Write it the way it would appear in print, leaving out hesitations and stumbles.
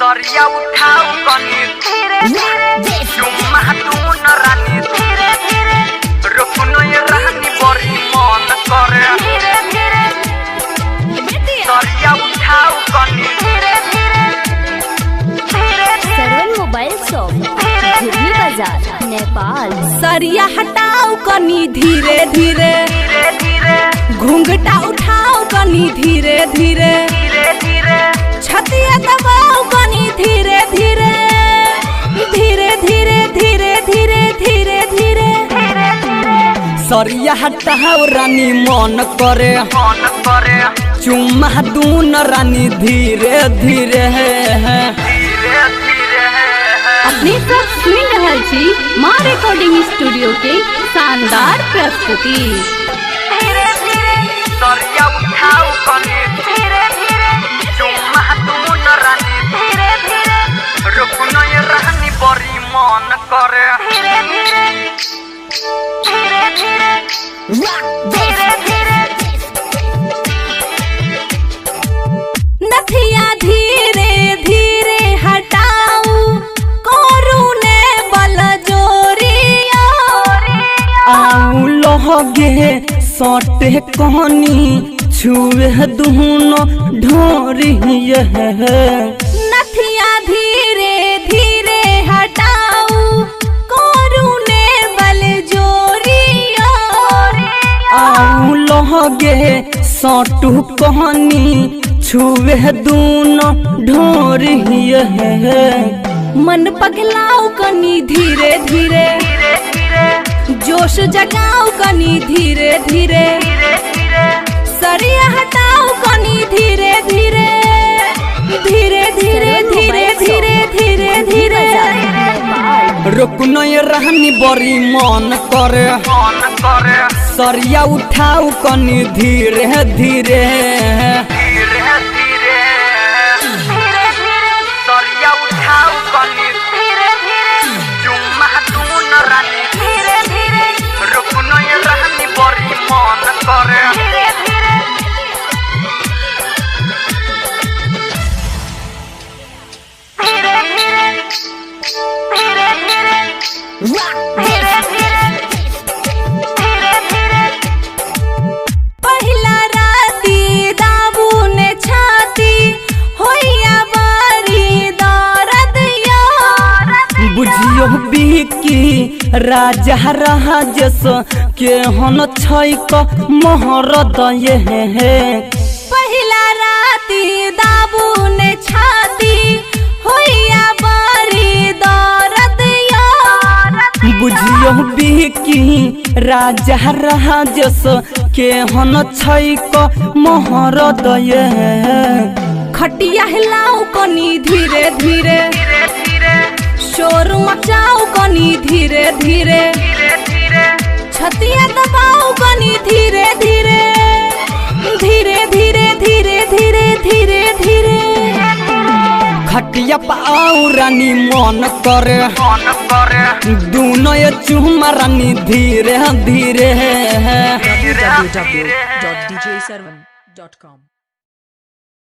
सरिया उठाओ कनी धीरे धीरे चुम्मा दून रानी धीरे धीरे रुकनो ये रानी बड़ी मन करे धीरे धीरे सरिया उठाओ कनी धीरे धीरे धीरे सरल मोबाइल शॉप धुर्वी बाजार नेपाल। सरिया हटाओ कनी धीरे धीरे धीरे धीरे घूंघटा उठाओ कनी धीरे धीरे धीरे धीरे छतिया दबाओ कनी धीरे धीरे धीरे धीरे धीरे धीरे धीरे धीरे सरिया हटाओ रानी मन करे चुम्मा दून रानी धीरे धीरे धीरे धीरे अपने सब सुन रहल छी माँ रिकॉर्डिंग स्टूडियो के शानदार प्रस्तुति। धीरे धीरे सरिया उठाओ कनी धीरे धीरे चुम्मा दून रानी धीरे धीरे रुकनो ये रानी बड़ी मन करे धीरे धीरे धीरे धीरे धीरे धीरे नथिया धीरे धीरे हटाऊ कोरूने बल जोरिया आऊ लहगे सटे कहनी छुए दूनो ढोरी नथिया धीरे धीरे हटाऊ कोरूने बल जोरिया आऊ लहगे सटू कहनी छुए दूनो ढोरी मन पगलाओ कनी धीरे धीरे धीरे धीरे जोश जगाओ कनी धीरे धीरे सरिया हटाओ कनी धीरे धीरे धीरे धीरे धीरे धीरे धीरे धीरे रुकनो ये रहनी बड़ी मन करे सरिया उठाओ कनी धीरे धीरे धीरे धीरे धीरे धीरे सरिया उठाओ कनी धीरे धीरे चुम्मा दून रानी धीरे धीरे रुकनो ये रानी बड़ी मन करे धीरे धीरे धीरे धीरे धीरे धीरे धीरे धीरे धीरे धीरे पहिला राती दाबू ने छाती होइया बारी दर्द बुझियो बिकी राजा राजस के हन छैक मोहरद ये पहिला राती दाबू ने छाती होइया बारी दर्द बुझियो बिकी राजा राजस के हन छैक मोहरद ये खटिया हिलाओ कनी धीरे धीरे शोर मचाओ कनी धीरे धीरे छतिया दबाओ कनी धीरे धीरे धीरे धीरे धीरे धीरे धीरे धीरे खटिया पाओ रानी मन करे दूनो ये चुम्मा रानी धीरे धीरे धीरे www.djservan.com